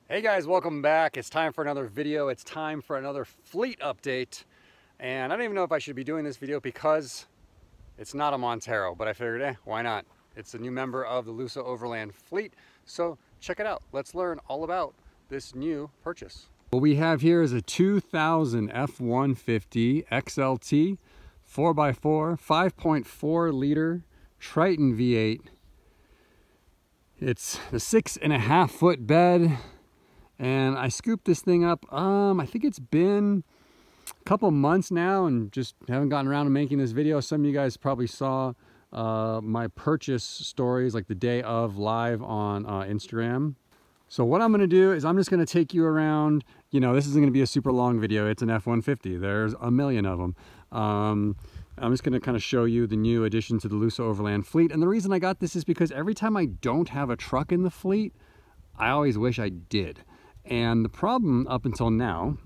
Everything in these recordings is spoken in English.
Hey guys, welcome back. It's time for another video. It's time for another fleet update. And I don't even know if I should be doing this video because it's not a Montero, but I figured, why not? It's a new member of the Lusa Overland fleet. So check it out. Let's learn all about this new purchase. What we have here is a 2000 F-150 XLT 4x4 5.4 liter Triton V8. It's the 6.5 foot bed. And I scooped this thing up, I think it's been a couple months now and just haven't gotten around to making this video. Some of you guys probably saw my purchase stories like the day of live on Instagram. So what I'm gonna do is I'm just gonna take you around. You know, this isn't gonna be a super long video. It's an F-150. There's a million of them. I'm just gonna kind of show you the new addition to the Lusa Overland fleet. And the reason I got this is because every time I don't have a truck in the fleet, I always wish I did. And the problem up until now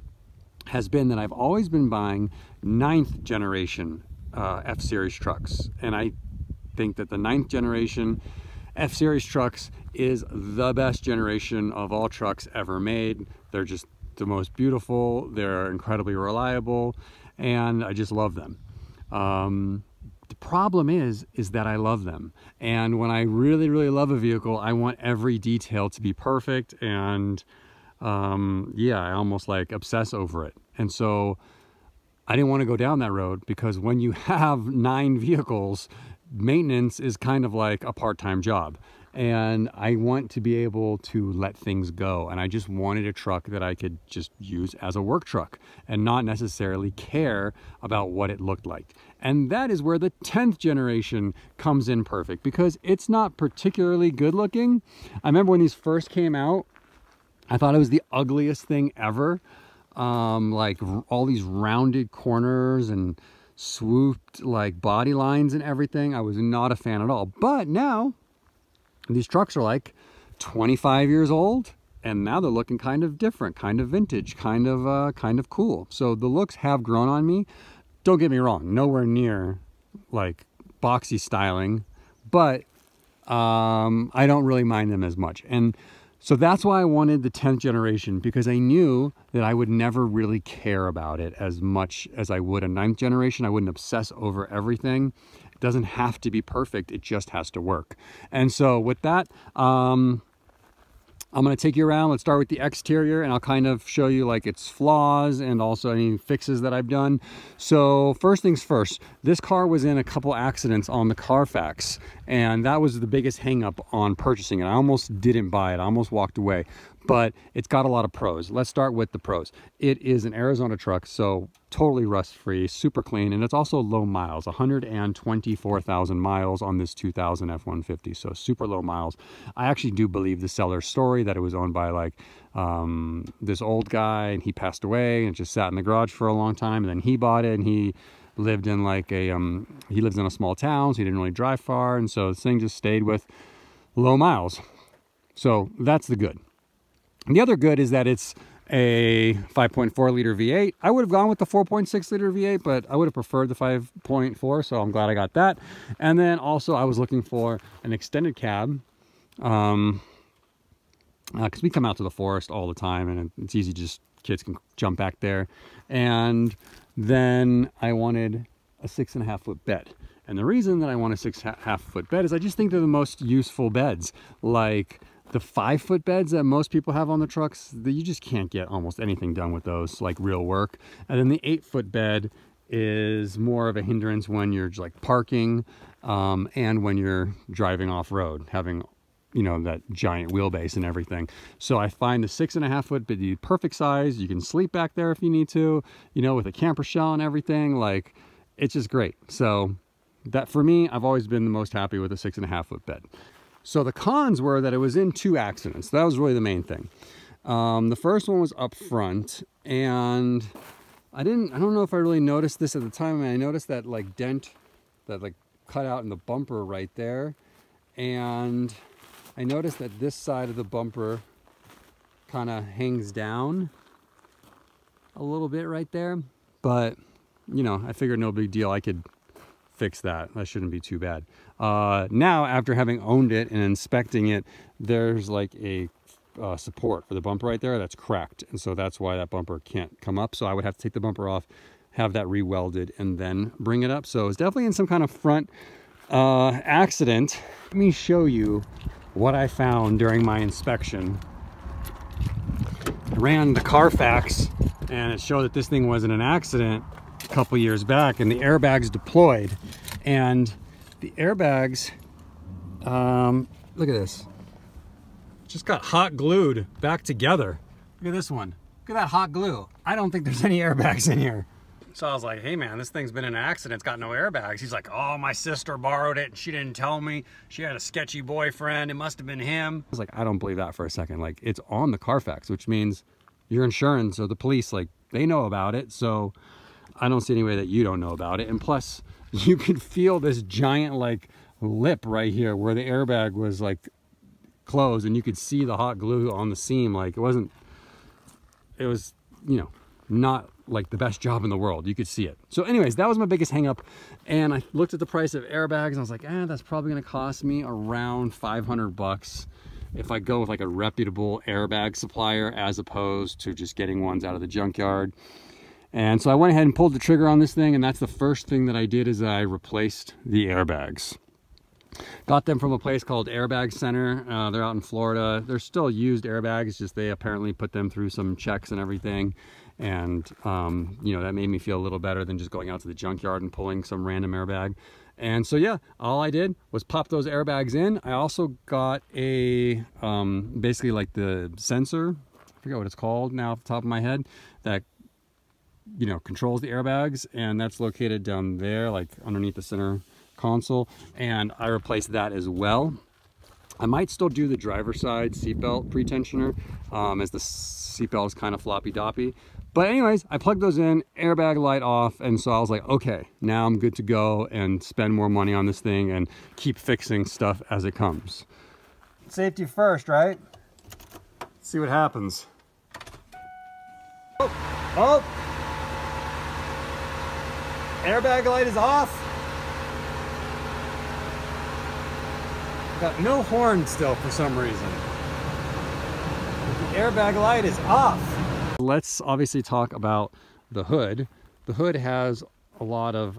has been that I've always been buying 9th generation F-Series trucks. And I think that the 9th generation F-Series trucks is the best generation of all trucks ever made. They're just the most beautiful, they're incredibly reliable, and I just love them. The problem is that I love them. And when I really, really love a vehicle, I want every detail to be perfect. And yeah, I almost like obsess over it. And so I didn't want to go down that road because when you have 9 vehicles, maintenance is kind of like a part-time job. And I want to be able to let things go. And I just wanted a truck that I could just use as a work truck and not necessarily care about what it looked like. And that is where the 10th generation comes in perfect because it's not particularly good looking. I remember when these first came out, I thought it was the ugliest thing ever. Like all these rounded corners and swooped like body lines and everything. I was not a fan at all. But now these trucks are like 25 years old and now they're looking kind of different, kind of vintage, kind of cool. So the looks have grown on me. Don't get me wrong, nowhere near like boxy styling, but I don't really mind them as much. And so that's why I wanted the 10th generation, because I knew that I would never really care about it as much as I would a 9th generation. I wouldn't obsess over everything. It doesn't have to be perfect. It just has to work. And so with that, I'm going to take you around. Let's start with the exterior and I'll kind of show you like its flaws and also any fixes that I've done. So first things first, this car was in a couple accidents on the Carfax and that was the biggest hang up on purchasing it. I almost didn't buy it. I almost walked away, but it's got a lot of pros. Let's start with the pros. It is an Arizona truck, so totally rust-free, super clean, and it's also low miles, 124,000 miles on this 2000 F-150, so super low miles. I actually do believe the seller's story that it was owned by like this old guy and he passed away and just sat in the garage for a long time, and then he bought it and he lived in like a he lives in a small town, so he didn't really drive far, and so this thing just stayed with low miles. So that's the good. And the other good is that it's a 5.4 liter V8. I would have gone with the 4.6 liter V8, but I would have preferred the 5.4, so I'm glad I got that. And then also I was looking for an extended cab because we come out to the forest all the time and it's easy, just kids can jump back there. And then I wanted a 6.5 foot bed. And the reason that I want a 6.5 foot bed is I just think they're the most useful beds. Like the 5 foot beds that most people have on the trucks, you just can't get almost anything done with those, like real work. And then the 8 foot bed is more of a hindrance when you're like parking and when you're driving off road, having, you know, that giant wheelbase and everything. So I find the 6.5 foot bed the perfect size. You can sleep back there if you need to, you know, with a camper shell and everything. Like, it's just great. So that for me, I've always been the most happy with a 6.5 foot bed. So the cons were that it was in 2 accidents. That was really the main thing. The first one was up front, and I don't know if I really noticed this at the time. I mean, I noticed that like dent, that like cut out in the bumper right there. And I noticed that this side of the bumper kind of hangs down a little bit right there. But, you know, I figured no big deal. I could fix that. That shouldn't be too bad. Now, after having owned it and inspecting it, there's like a support for the bumper right there that's cracked, and so that's why that bumper can't come up. So I would have to take the bumper off, have that re-welded, and then bring it up. So it's definitely in some kind of front accident. Let me show you what I found during my inspection. I ran the Carfax and it showed that this thing was in an accident a couple years back, and the airbags deployed, and the airbags, look at this, just got hot glued back together. Look at this one. Look at that hot glue. I don't think there's any airbags in here. So I was like, hey man, this thing's been in an accident, it's got no airbags. He's like, oh, my sister borrowed it and she didn't tell me. She had a sketchy boyfriend, it must have been him. I was like, I don't believe that for a second. Like, it's on the Carfax, which means your insurance or the police, like, they know about it. So I don't see any way that you don't know about it. And plus, you could feel this giant like lip right here where the airbag was like closed, and you could see the hot glue on the seam. Like, it was, you know, not like the best job in the world. You could see it. So anyways, that was my biggest hang up. And I looked at the price of airbags and I was like, that's probably gonna cost me around 500 bucks if I go with like a reputable airbag supplier, as opposed to just getting ones out of the junkyard. And so I went ahead and pulled the trigger on this thing, and that's the first thing that I did, is I replaced the airbags. Got them from a place called Airbag Center. They're out in Florida. They're still used airbags, just they apparently put them through some checks and everything. And, you know, that made me feel a little better than just going out to the junkyard and pulling some random airbag. And so, yeah, all I did was pop those airbags in. I also got a, basically like the sensor, I forget what it's called now off the top of my head, that, you know, controls the airbags. And that's located down there, like underneath the center console, and I replaced that as well. I might still do the driver's side seatbelt pre-tensioner, as the seatbelt is kind of floppy doppy. But anyways, I plugged those in, airbag light off, and so I was like, okay, now I'm good to go and spend more money on this thing and keep fixing stuff as it comes. Safety first, right? Let's see what happens. Oh! Airbag light is off. Got no horn still for some reason. The airbag light is off. Let's obviously talk about the hood. The hood has a lot of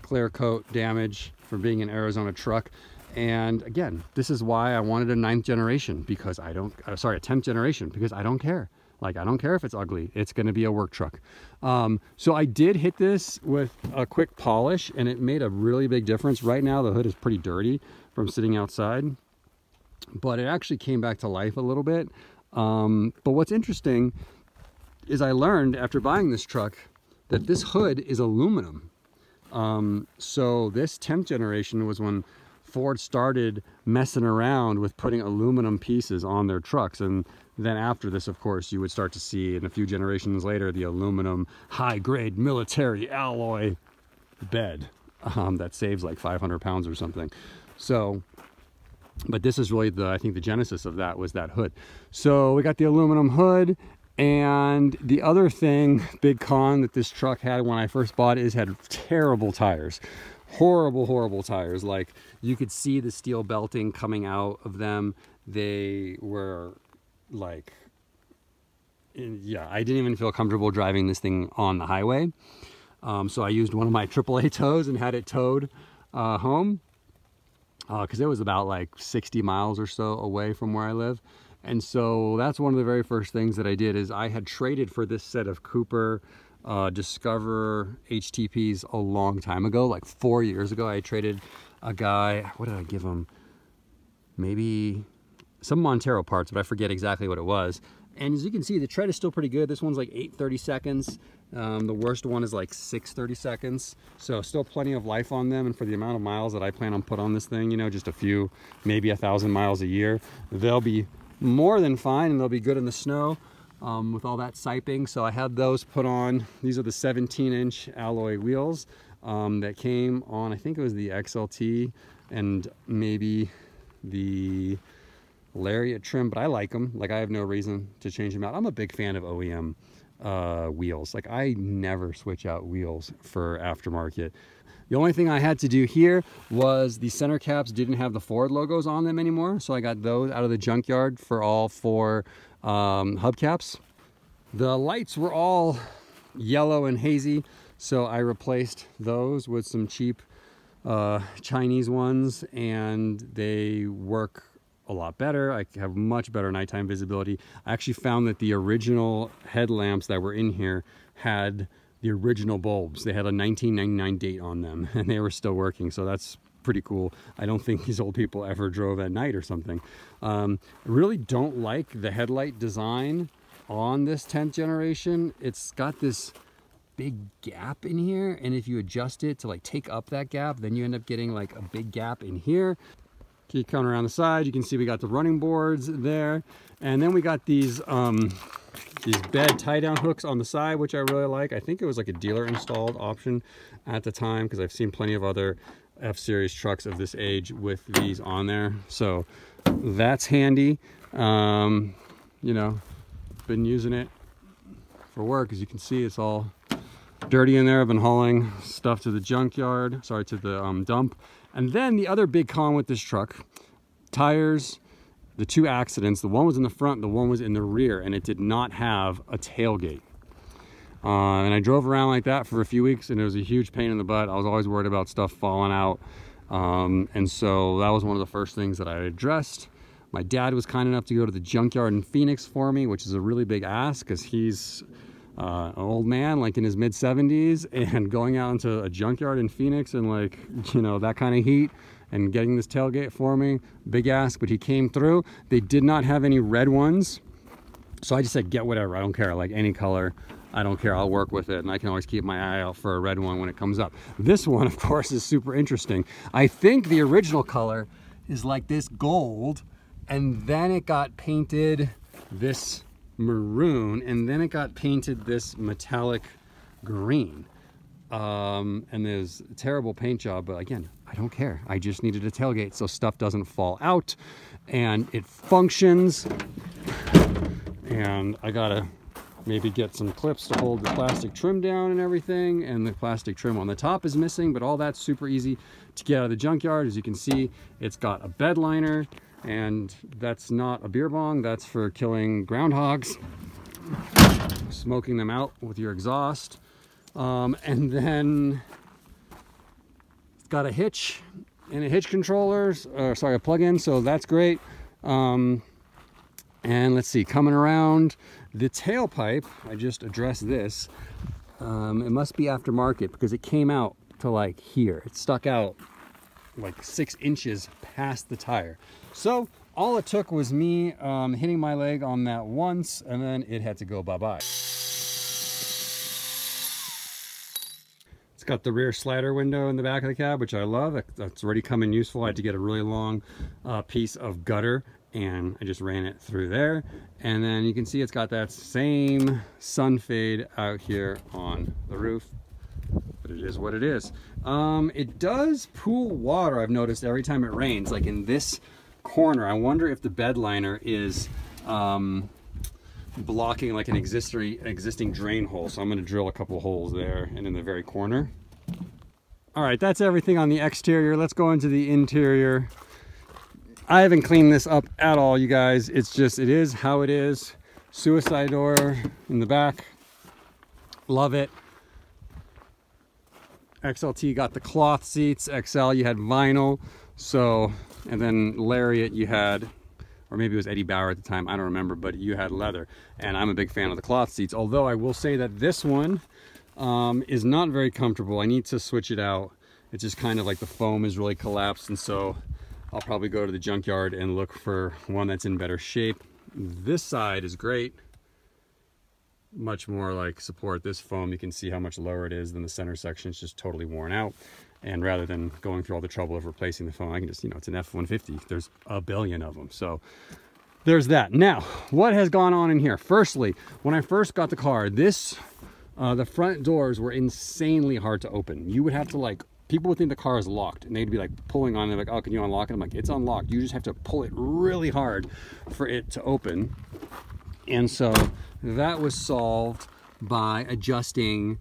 clear coat damage from being an Arizona truck. And again, this is why I wanted a 9th generation, because I don't, sorry, a 10th generation, because I don't care. Like, I don't care if it's ugly, it's gonna be a work truck. So I did hit this with a quick polish, and it made a really big difference. Right now, the hood is pretty dirty from sitting outside, but it actually came back to life a little bit. But what's interesting is I learned after buying this truck that this hood is aluminum. So this 10th generation was when Ford started messing around with putting aluminum pieces on their trucks. And then after this, of course, you would start to see, in a few generations later, the aluminum high-grade military alloy bed that saves like 500 pounds or something. So, but this is really I think the genesis of that was that hood. So we got the aluminum hood. And the other thing, big con that this truck had when I first bought it, is had terrible tires. Horrible, horrible tires. Like, you could see the steel belting coming out of them. They were like, yeah, I didn't even feel comfortable driving this thing on the highway. So I used one of my AAA tows and had it towed home, because it was about like 60 miles or so away from where I live. And so that's one of the very first things that I did, is I had traded for this set of Cooper Discover HTPs a long time ago, like 4 years ago. I traded a guy, what did I give him? Maybe some Montero parts, but I forget exactly what it was. And as you can see, the tread is still pretty good. This one's like 830 seconds. The worst one is like 630 seconds. So still plenty of life on them. And for the amount of miles that I plan on put on this thing, you know, just a few, maybe 1,000 miles a year, they'll be more than fine, and they'll be good in the snow with all that siping. So I had those put on. These are the 17-inch alloy wheels that came on, I think it was the XLT and maybe the Lariat trim, but I like them. Like, I have no reason to change them out. I'm a big fan of OEM wheels. Like, I never switch out wheels for aftermarket. The only thing I had to do here was the center caps didn't have the Ford logos on them anymore, so I got those out of the junkyard for all 4 hubcaps. The lights were all yellow and hazy, so I replaced those with some cheap Chinese ones, and they work a lot better. I have much better nighttime visibility. I actually found that the original headlamps that were in here had the original bulbs. They had a 1999 date on them, and they were still working, so that's pretty cool. I don't think these old people ever drove at night or something. I really don't like the headlight design on this 10th generation. It's got this big gap in here, and if you adjust it to like take up that gap, then you end up getting like a big gap in here. Keep coming around the side, you can see we got the running boards there, and then we got these bed tie-down hooks on the side, which I really like. I think it was like a dealer installed option at the time, because I've seen plenty of other F-Series trucks of this age with these on there, so that's handy. You know, been using it for work. As you can see, it's all dirty in there. I've been hauling stuff to the junkyard, sorry, to the dump. And then the other big con with this truck, tires, the 2 accidents, the one was in the front, the one was in the rear, and it did not have a tailgate. And I drove around like that for a few weeks, and it was a huge pain in the butt. I was always worried about stuff falling out. And so that was one of the first things that I addressed. My dad was kind enough to go to the junkyard in Phoenix for me, which is a really big ask, because he's an old man, like in his mid-70s, and going out into a junkyard in Phoenix and, like, you know, that kind of heat, and getting this tailgate for me, big ask, but he came through. They did not have any red ones, so I just said, get whatever, I don't care, like any color, I don't care, I'll work with it, and I can always keep my eye out for a red one when it comes up. This one, of course, is super interesting. I think the original color is like this gold, and then it got painted this maroon, and then it got painted this metallic green. And there's a terrible paint job, but again, I don't care. I just needed a tailgate so stuff doesn't fall out, and it functions. And I gotta maybe get some clips to hold the plastic trim down and everything, and the plastic trim on the top is missing, but all that's super easy to get out of the junkyard. As you can see, it's got a bed liner, and that's not a beer bong, that's for killing groundhogs, smoking them out with your exhaust. And then it's got a hitch and a hitch controller, sorry, a plug-in, so that's great. And let's see, coming around the tailpipe, I just addressed this. It must be aftermarket, because it came out to like here. It stuck out like 6 inches past the tire. So all it took was me hitting my leg on that once, and then it had to go bye-bye. It's got the rear slider window in the back of the cab, which I love. That's already come in useful. I had to get a really long piece of gutter, and I just ran it through there. And then you can see it's got that same sun fade out here on the roof, but it is what it is. It does pool water, I've noticed, every time it rains, like in this corner. I wonder if the bed liner is blocking like an existing drain hole, so I'm going to drill a couple holes there and in the very corner. All right, that's everything on the exterior. Let's go into the interior. I haven't cleaned this up at all, you guys. It's just, it is how it is. Suicide door in the back, love it. XLT got the cloth seats. XL, you had vinyl. So, and then Lariat, you had, or maybe it was Eddie Bauer at the time, I don't remember, but you had leather. And I'm a big fan of the cloth seats, although I will say that this one is not very comfortable. I need to switch it out. It's just kind of like the foam is really collapsed, and so I'll probably go to the junkyard and look for one that's in better shape. This side is great. Much more like support. This foam, you can see how much lower it is than the center section. It's just totally worn out. And rather than going through all the trouble of replacing the foam, I can just, you know, it's an F-150. There's a billion of them. So there's that. Now, what has gone on in here? Firstly, when I first got the car, this, the front doors were insanely hard to open. You would have to, like, people would think the car is locked, and they'd be like pulling on it, like, oh, can you unlock it? I'm like, it's unlocked. You just have to pull it really hard for it to open. And so that was solved by adjusting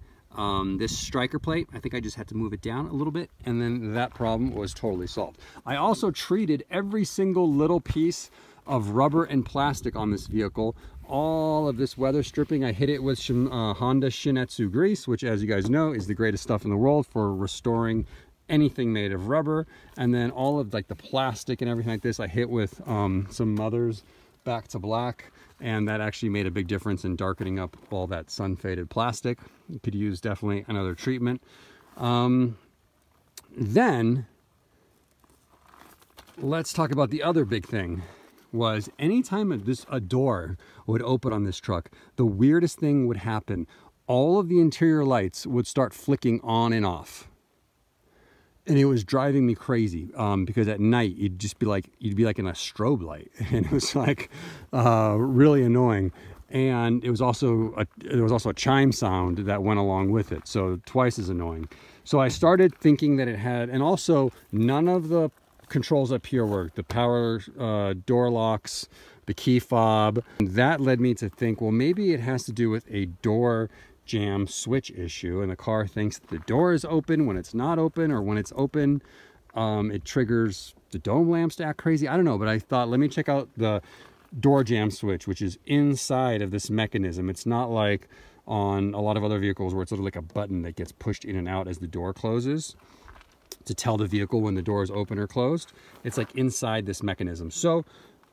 This striker plate, I think I just had to move it down a little bit, and then that problem was totally solved. I also treated every single little piece of rubber and plastic on this vehicle. All of this weather stripping, I hit it with some Honda Shin-Etsu grease, which, as you guys know, is the greatest stuff in the world for restoring anything made of rubber. And then all of like the plastic and everything like this, I hit with some Mothers back to black, and that actually made a big difference in darkening up all that sun faded plastic. You could use definitely another treatment. Then let's talk about the other big thing. Was anytime a door would open on this truck, the weirdest thing would happen. All of the interior lights would start flicking on and off. And it was driving me crazy because at night you'd be like in a strobe light, and it was like really annoying. And it was also there was also a chime sound that went along with it, so twice as annoying. So I started thinking that it had, and also none of the controls up here work. The power door locks, the key fob. And that led me to think, well, maybe it has to do with a door jam switch issue, and the car thinks the door is open when it's not open, or when it's open it triggers the dome lamps to act crazy. I don't know, but I thought, let me check out the door jam switch, which is inside of this mechanism. It's not like on a lot of other vehicles where it's literally like a button that gets pushed in and out as the door closes to tell the vehicle when the door is open or closed. It's like inside this mechanism. So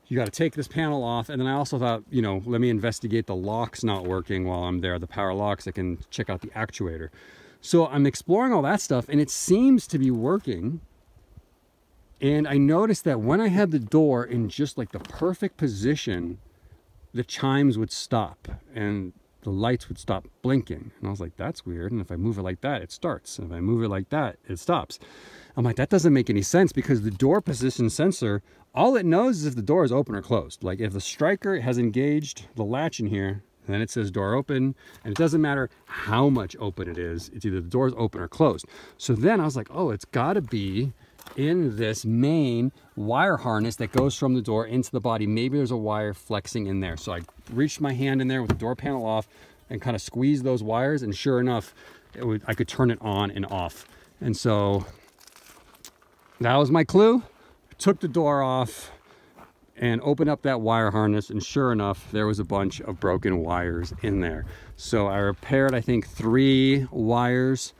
you got to take this panel off. And then I also thought, you know, let me investigate the locks not working while I'm there, the power locks. I can check out the actuator. So I'm exploring all that stuff, and it seems to be working. And I noticed that when I had the door in just like the perfect position, the chimes would stop and the lights would stop blinking. And I was like, that's weird. And if I move it like that, it starts. And if I move it like that, it stops. I'm like, that doesn't make any sense, because the door position sensor, all it knows is if the door is open or closed. Like if the striker has engaged the latch in here, then it says door open, and it doesn't matter how much open it is. It's either the door is open or closed. So then I was like, oh, it's gotta be in this main wire harness that goes from the door into the body. Maybe there's a wire flexing in there. So I reached my hand in there with the door panel off and kind of squeezed those wires, and sure enough, I could turn it on and off. And so that was my clue. Took the door off and opened up that wire harness, and sure enough, there was a bunch of broken wires in there. So I repaired, I think, 3 wires,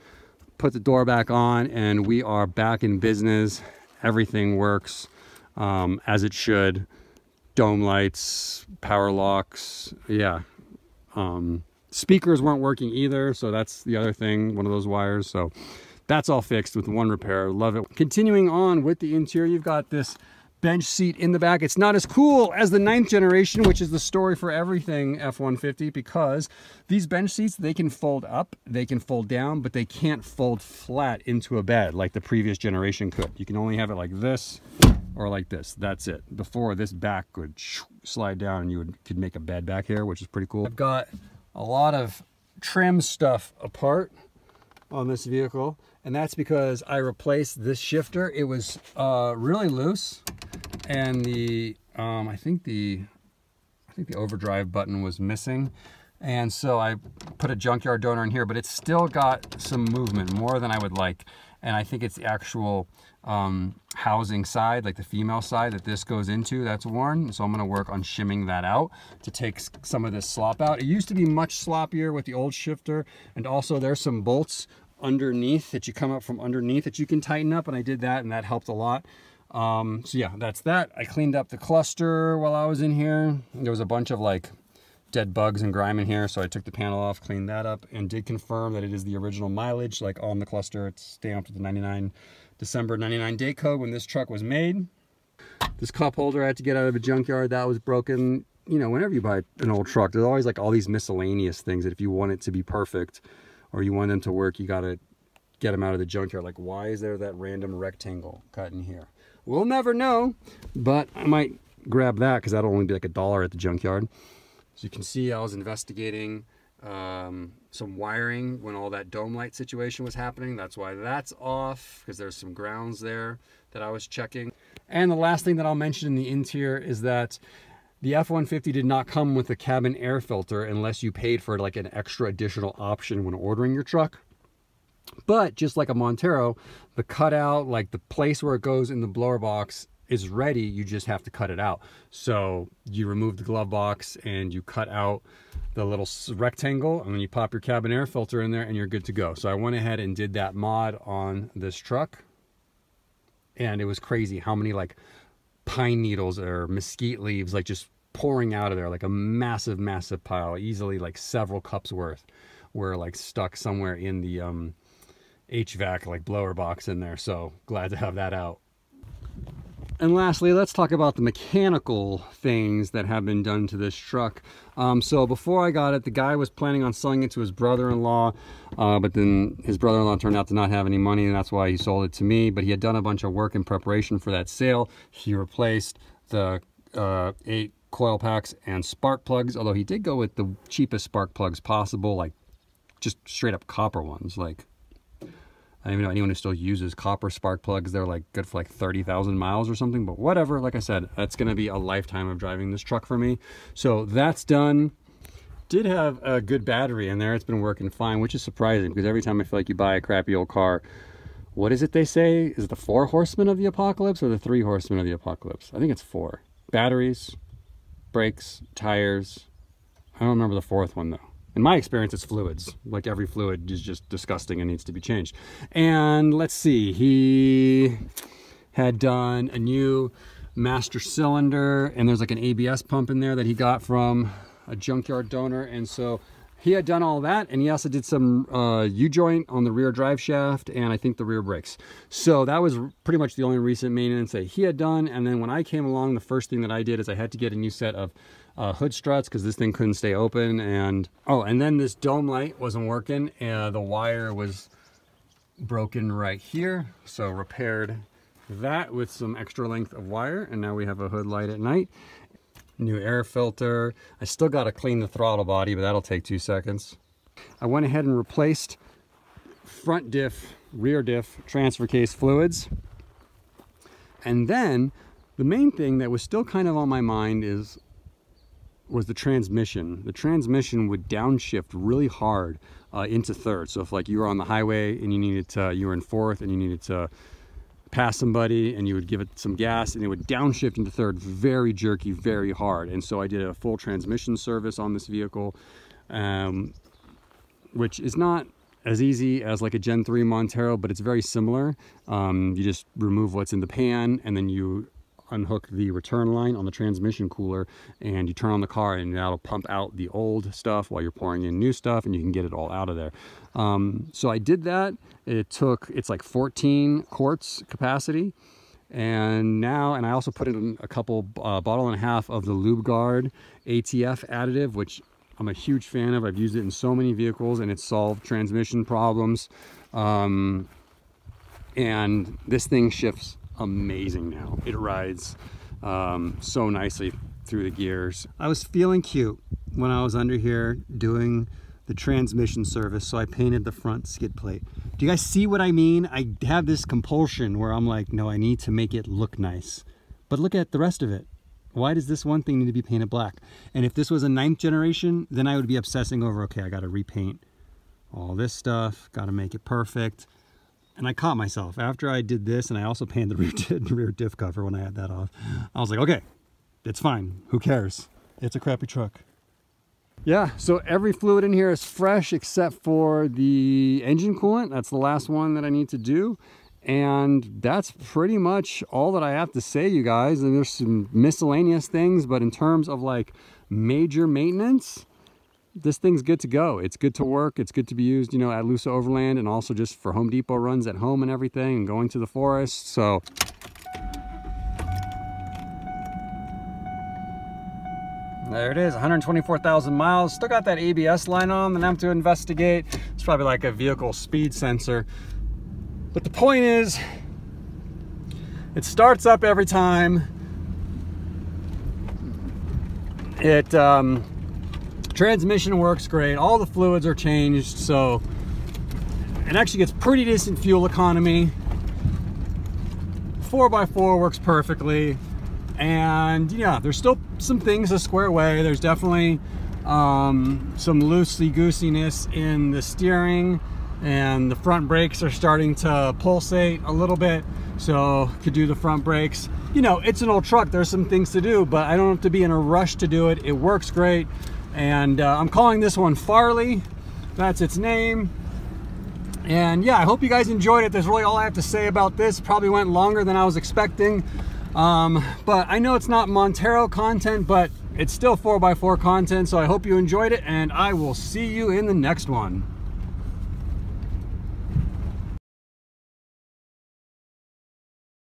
put the door back on, and we are back in business. Everything works as it should. Dome lights, power locks, yeah. Speakers weren't working either, so that's the other thing, one of those wires. So that's all fixed with one repair. Love it. Continuing on with the interior, you've got this bench seat in the back. It's not as cool as the 9th generation, which is the story for everything F-150, because these bench seats, they can fold up, they can fold down, but they can't fold flat into a bed like the previous generation could. You can only have it like this or like this. That's it. Before, this back would slide down and you could make a bed back here, which is pretty cool. I've got a lot of trim stuff apart on this vehicle, and that's because I replaced this shifter. It was really loose, and I think the overdrive button was missing, and so I put a junkyard donor in here, but it's still got some movement, more than I would like. And I think it's the actual housing side, like the female side that this goes into, that's worn. So I'm gonna work on shimming that out to take some of this slop out. It used to be much sloppier with the old shifter, and also there's some bolts underneath that you come up from underneath that you can tighten up, and I did that, and that helped a lot. So yeah, that's that. I cleaned up the cluster while I was in here. There was a bunch of like dead bugs and grime in here, so I took the panel off, cleaned that up, and did confirm that it is the original mileage. Like on the cluster, it's stamped with the December 99 date code when this truck was made. This cup holder I had to get out of a junkyard. That was broken. You know, whenever you buy an old truck, there's always like all these miscellaneous things that if you want it to be perfect or you want them to work, you gotta get them out of the junkyard. Like, why is there that random rectangle cut in here? We'll never know, but I might grab that because that'll only be like $1 at the junkyard. So you can see I was investigating some wiring when all that dome light situation was happening. That's why that's off, because there's some grounds there that I was checking. And the last thing that I'll mention in the interior is that The F-150 did not come with a cabin air filter unless you paid for like an extra additional option when ordering your truck. But just like a Montero, the cutout, like the place where it goes in the blower box is ready. You just have to cut it out. So you remove the glove box and you cut out the little rectangle, and then you pop your cabin air filter in there and you're good to go. So I went ahead and did that mod on this truck, and it was crazy how many like pine needles or mesquite leaves like just pouring out of there, like a massive pile, easily like several cups worth were like stuck somewhere in the HVAC like blower box in there. So glad to have that out. And lastly, let's talk about the mechanical things that have been done to this truck. So before I got it, the guy was planning on selling it to his brother-in-law, but then his brother-in-law turned out to not have any money, and that's why he sold it to me. But he had done a bunch of work in preparation for that sale. He replaced the 8 coil packs and spark plugs, although he did go with the cheapest spark plugs possible, like just straight up copper ones. Like, I don't even know anyone who still uses copper spark plugs. They're like good for like 30,000 miles or something, but whatever. Like I said, that's going to be a lifetime of driving this truck for me. So that's done. Did have a good battery in there. It's been working fine, which is surprising because every time I feel like you buy a crappy old car, what is it they say? Is it the 4 horsemen of the apocalypse or the 3 horsemen of the apocalypse? I think it's 4. Batteries, brakes, tires. I don't remember the 4th one though. In my experience, it's fluids. Like every fluid is just disgusting and needs to be changed. And let's see, he had done a new master cylinder, and there's like an ABS pump in there that he got from a junkyard donor. And so he had done all that, and he also did some U-joint on the rear drive shaft and I think the rear brakes. So that was pretty much the only recent maintenance that he had done. And then when I came along, the first thing that I did is I had to get a new set of hood struts because this thing couldn't stay open. And oh, and then this dome light wasn't working, and the wire was broken right here, so repaired that with some extra length of wire, and now we have a hood light at night. New air filter. I still got to clean the throttle body, but that'll take 2 seconds. I went ahead and replaced front diff, rear diff, transfer case fluids. And then the main thing that was still kind of on my mind was the transmission. The transmission would downshift really hard into third. So if like you were on the highway and you were in fourth and you needed to pass somebody, and you would give it some gas and it would downshift into third very jerky, very hard. And so I did a full transmission service on this vehicle, which is not as easy as like a Gen 3 Montero, but it's very similar. You just remove what's in the pan, and then you unhook the return line on the transmission cooler, and you turn on the car, and that'll pump out the old stuff while you're pouring in new stuff, and you can get it all out of there. So I did that. It's like 14 quarts capacity, and I also put in a couple bottle and a half of the Lube Guard ATF additive, which I'm a huge fan of. I've used it in so many vehicles, and it's solved transmission problems. And this thing shifts amazing now. It rides so nicely through the gears. I was feeling cute when I was under here doing the transmission service, so I painted the front skid plate. Do you guys see what I mean? I have this compulsion where I'm like, no, I need to make it look nice. But look at the rest of it. Why does this one thing need to be painted black? And if this was a 9th generation, then I would be obsessing over, okay, I gotta repaint all this stuff, gotta make it perfect. And I caught myself after I did this, and I also painted the rear diff cover when I had that off. I was like, okay, it's fine. Who cares? It's a crappy truck. Yeah, so every fluid in here is fresh except for the engine coolant. That's the last one that I need to do. And that's pretty much all that I have to say, you guys. And there's some miscellaneous things, but in terms of like major maintenance, this thing's good to go. It's good to work. It's good to be used, you know, at Lusa Overland, and also just for Home Depot runs at home and everything, and going to the forest. So there it is, 124,000 miles. Still got that ABS line on that I have to investigate. It's probably like a vehicle speed sensor. But the point is, it starts up every time. Transmission works great. All the fluids are changed, so it actually gets pretty decent fuel economy. 4x4 works perfectly. And yeah, there's still some things to square away. There's definitely some loosey-goosiness in the steering, and the front brakes are starting to pulsate a little bit, so could do the front brakes. You know, it's an old truck, there's some things to do, but I don't have to be in a rush to do it. It works great. And I'm calling this one Farley. That's its name. And yeah, I hope you guys enjoyed it. That's really all I have to say about this. Probably went longer than I was expecting. But I know it's not Montero content, but it's still 4x4 content, so I hope you enjoyed it, and I will see you in the next one.